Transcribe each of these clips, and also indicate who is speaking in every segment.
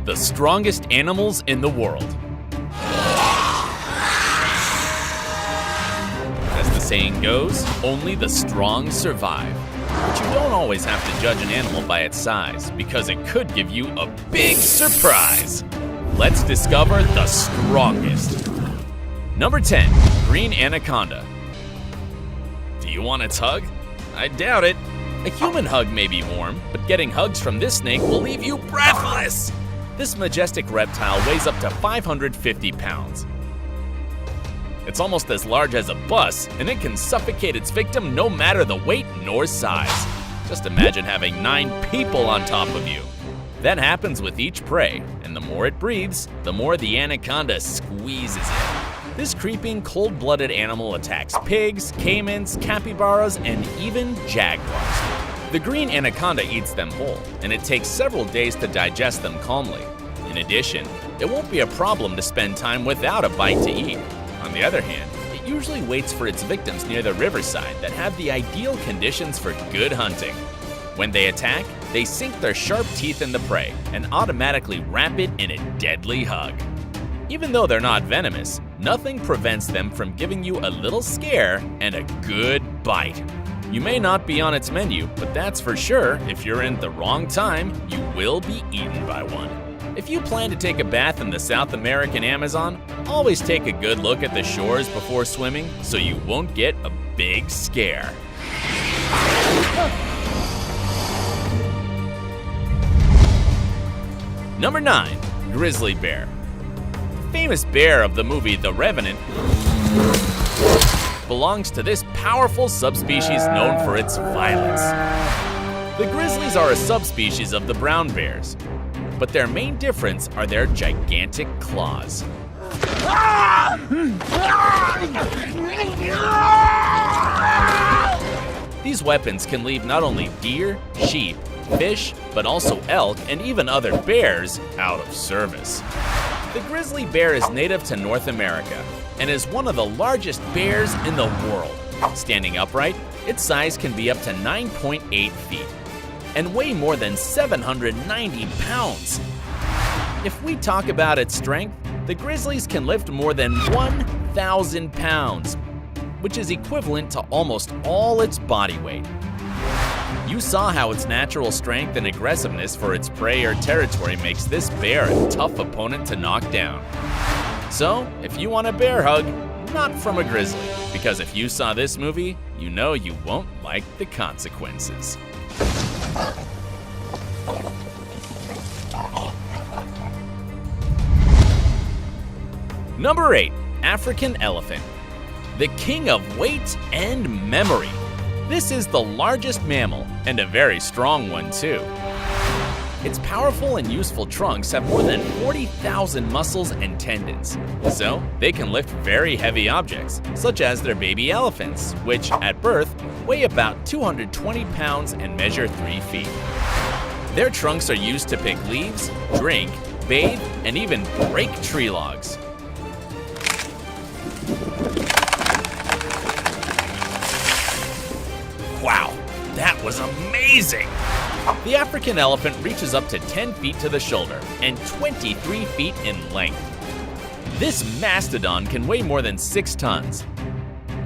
Speaker 1: the strongest animals in the world. As the saying goes, only the strong survive. But you don't always have to judge an animal by its size, because it could give you a big surprise. Let's discover the strongest. Number 10, green anaconda. Do you want its hug? I doubt it. A human hug may be warm, but getting hugs from this snake will leave you breathless. This majestic reptile weighs up to 550 pounds. It's almost as large as a bus, and it can suffocate its victim no matter the weight nor size. Just imagine having 9 people on top of you. That happens with each prey, and the more it breathes, the more the anaconda squeezes it. This creeping, cold-blooded animal attacks pigs, caimans, capybaras, and even jaguars. The green anaconda eats them whole, and it takes several days to digest them calmly. In addition, it won't be a problem to spend time without a bite to eat. On the other hand, it usually waits for its victims near the riverside that have the ideal conditions for good hunting. When they attack, they sink their sharp teeth in the prey and automatically wrap it in a deadly hug. Even though they're not venomous, nothing prevents them from giving you a little scare and a good bite. You may not be on its menu, but that's for sure, if you're in the wrong time, you will be eaten by one. If you plan to take a bath in the South American Amazon, always take a good look at the shores before swimming so you won't get a big scare. Number 9, grizzly bear. The famous bear of the movie The Revenant belongs to this powerful subspecies known for its violence. The grizzlies are a subspecies of the brown bears, but their main difference are their gigantic claws. These weapons can leave not only deer, sheep, fish, but also elk and even other bears out of service. The grizzly bear is native to North America and is one of the largest bears in the world. Standing upright, its size can be up to 9.8 feet and weigh more than 790 pounds. If we talk about its strength, the grizzlies can lift more than 1,000 pounds, which is equivalent to almost all its body weight. You saw how its natural strength and aggressiveness for its prey or territory makes this bear a tough opponent to knock down. So, if you want a bear hug, not from a grizzly, because if you saw this movie, you know you won't like the consequences. Number 8, African elephant. The king of weight and memory. This is the largest mammal, and a very strong one too. Its powerful and useful trunks have more than 40,000 muscles and tendons, so they can lift very heavy objects, such as their baby elephants, which at birth weigh about 220 pounds and measure 3 feet. Their trunks are used to pick leaves, drink, bathe, and even break tree logs. Wow, that was amazing! The African elephant reaches up to 10 feet to the shoulder and 23 feet in length. This mastodon can weigh more than 6 tons,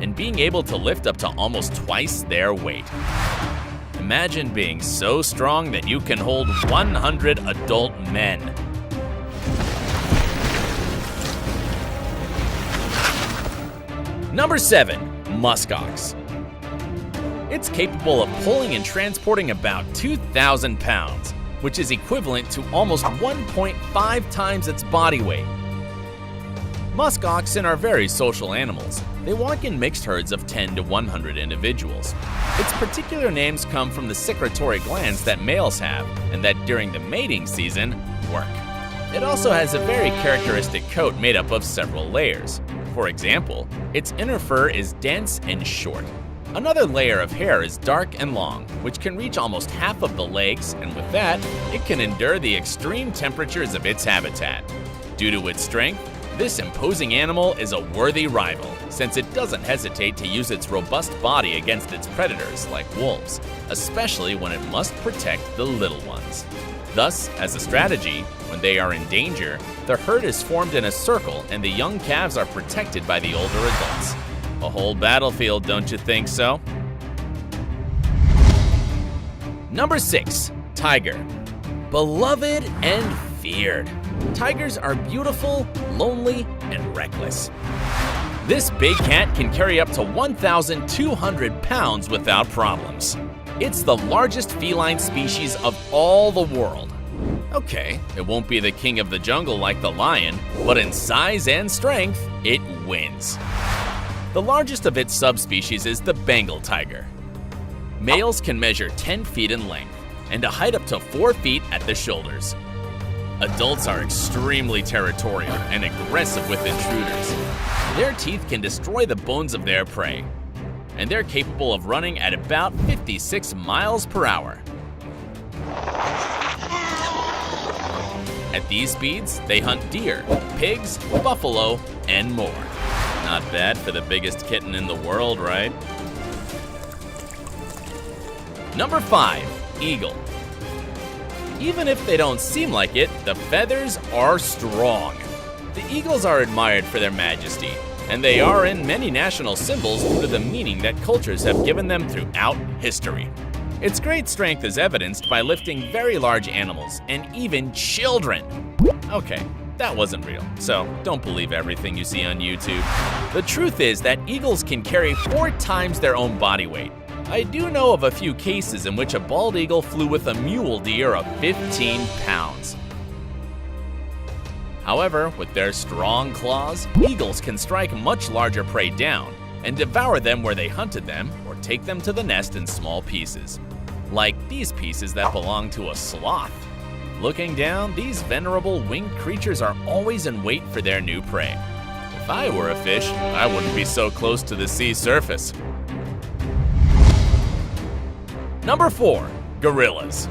Speaker 1: and being able to lift up to almost twice their weight. Imagine being so strong that you can hold 100 adult men. Number 7, muskox. It's capable of pulling and transporting about 2,000 pounds, which is equivalent to almost 1.5 times its body weight. Musk oxen are very social animals. They walk in mixed herds of 10 to 100 individuals. Its particular names come from the secretory glands that males have, and that during the mating season, work. It also has a very characteristic coat made up of several layers. For example, its inner fur is dense and short. Another layer of hair is dark and long, which can reach almost half of the legs, and with that, it can endure the extreme temperatures of its habitat. Due to its strength, this imposing animal is a worthy rival, since it doesn't hesitate to use its robust body against its predators like wolves, especially when it must protect the little ones. Thus, as a strategy, when they are in danger, the herd is formed in a circle and the young calves are protected by the older adults. A whole battlefield, don't you think so? Number 6. Tiger. Beloved and feared. Tigers are beautiful, lonely, and reckless. This big cat can carry up to 1,200 pounds without problems. It's the largest feline species of all the world. Okay, it won't be the king of the jungle like the lion, but in size and strength, it wins. The largest of its subspecies is the Bengal tiger. Males can measure 10 feet in length and a height up to 4 feet at the shoulders. Adults are extremely territorial and aggressive with intruders. Their teeth can destroy the bones of their prey, and they're capable of running at about 56 miles per hour. At these speeds, they hunt deer, pigs, buffalo, and more. Not bad for the biggest kitten in the world, right? Number 5. Eagle. Even if they don't seem like it, the feathers are strong. The eagles are admired for their majesty, and they are in many national symbols due to the meaning that cultures have given them throughout history. Its great strength is evidenced by lifting very large animals and even children. Okay, that wasn't real, so don't believe everything you see on YouTube. The truth is that eagles can carry 4 times their own body weight. I do know of a few cases in which a bald eagle flew with a mule deer of 15 pounds. However, with their strong claws, eagles can strike much larger prey down and devour them where they hunted them or take them to the nest in small pieces. Like these pieces that belong to a sloth. Looking down, these venerable winged creatures are always in wait for their new prey. If I were a fish, I wouldn't be so close to the sea surface. Number 4. Gorillas.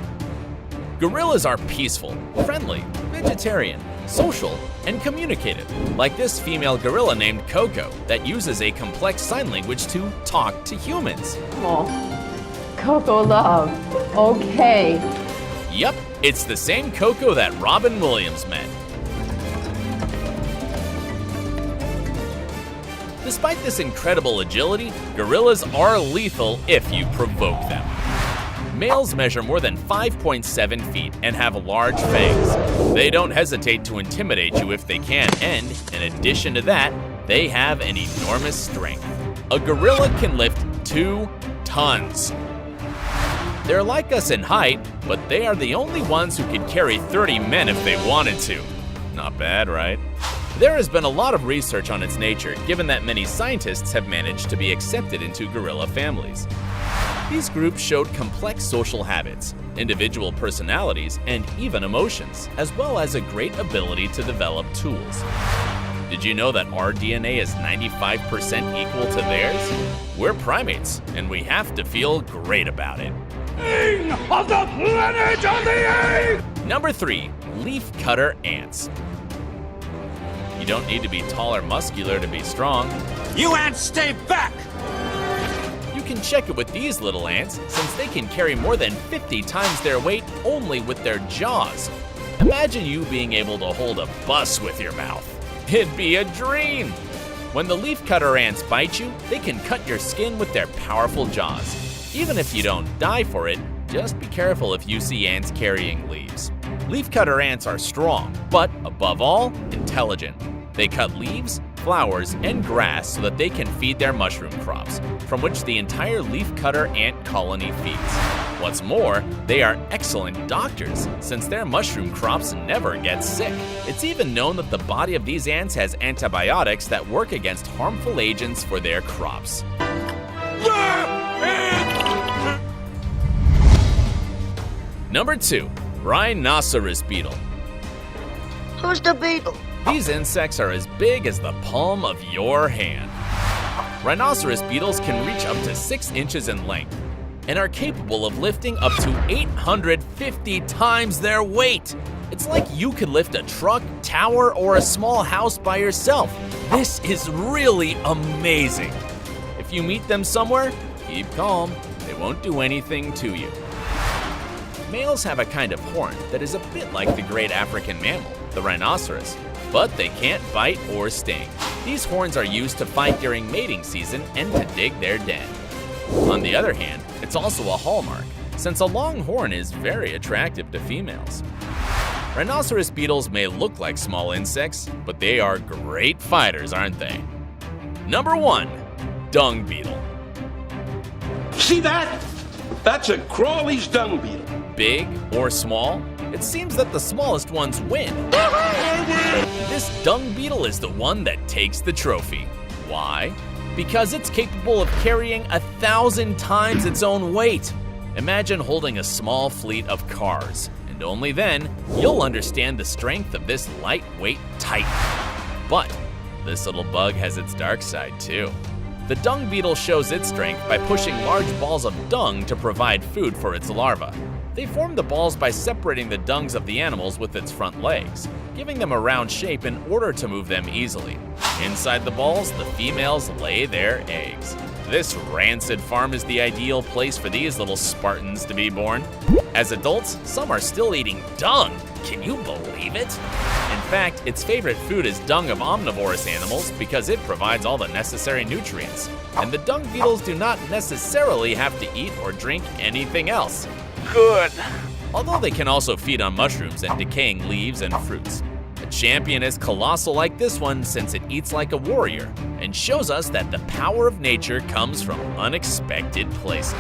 Speaker 1: Gorillas are peaceful, friendly, vegetarian, social, and communicative, like this female gorilla named Coco that uses a complex sign language to talk to humans.
Speaker 2: Oh, Coco love. Okay.
Speaker 1: Yup, it's the same Coco that Robin Williams met. Despite this incredible agility, gorillas are lethal if you provoke them. Males measure more than 5.7 feet and have large fangs. They don't hesitate to intimidate you if they can, and in addition to that, they have an enormous strength. A gorilla can lift 2 tons. They're like us in height, but they are the only ones who could carry 30 men if they wanted to. Not bad, right? There has been a lot of research on its nature, given that many scientists have managed to be accepted into gorilla families. These groups showed complex social habits, individual personalities, and even emotions, as well as a great ability to develop tools. Did you know that our DNA is 95% equal to theirs? We're primates, and we have to feel great about it.
Speaker 3: King of the planet of the apes!
Speaker 1: Number 3. Leafcutter ants. You don't need to be tall or muscular to be strong.
Speaker 3: You ants stay back!
Speaker 1: You can check it with these little ants, since they can carry more than 50 times their weight only with their jaws. Imagine you being able to hold a bus with your mouth. It'd be a dream! When the leafcutter ants bite you, they can cut your skin with their powerful jaws. Even if you don't die for it, just be careful if you see ants carrying leaves. Leafcutter ants are strong, but above all, intelligent. They cut leaves, flowers, and grass so that they can feed their mushroom crops, from which the entire leafcutter ant colony feeds. What's more, they are excellent doctors, since their mushroom crops never get sick. It's even known that the body of these ants has antibiotics that work against harmful agents for their crops. Number 2. Rhinoceros beetle.
Speaker 4: Who's the beetle?
Speaker 1: These insects are as big as the palm of your hand. Rhinoceros beetles can reach up to 6 inches in length and are capable of lifting up to 850 times their weight. It's like you could lift a truck, tower, or a small house by yourself. This is really amazing. If you meet them somewhere, keep calm. They won't do anything to you. Males have a kind of horn that is a bit like the great African mammal, the rhinoceros, but they can't bite or sting. These horns are used to fight during mating season and to dig their den. On the other hand, it's also a hallmark, since a long horn is very attractive to females. Rhinoceros beetles may look like small insects, but they are great fighters, aren't they? Number 1. Dung beetle.
Speaker 3: See that? That's a Crawley's dung beetle.
Speaker 1: Big or small, it seems that the smallest ones win. This dung beetle is the one that takes the trophy. Why? Because it's capable of carrying 1,000 times its own weight. Imagine holding a small fleet of cars, and only then you'll understand the strength of this lightweight titan. But this little bug has its dark side too. The dung beetle shows its strength by pushing large balls of dung to provide food for its larvae. They form the balls by separating the dungs of the animals with its front legs, giving them a round shape in order to move them easily. Inside the balls, the females lay their eggs. This rancid farm is the ideal place for these little Spartans to be born. As adults, some are still eating dung. Can you believe it? In fact, its favorite food is dung of omnivorous animals because it provides all the necessary nutrients. And the dung beetles do not necessarily have to eat or drink anything else. Good. Although they can also feed on mushrooms and decaying leaves and fruits. A champion is colossal like this one since it eats like a warrior and shows us that the power of nature comes from unexpected places.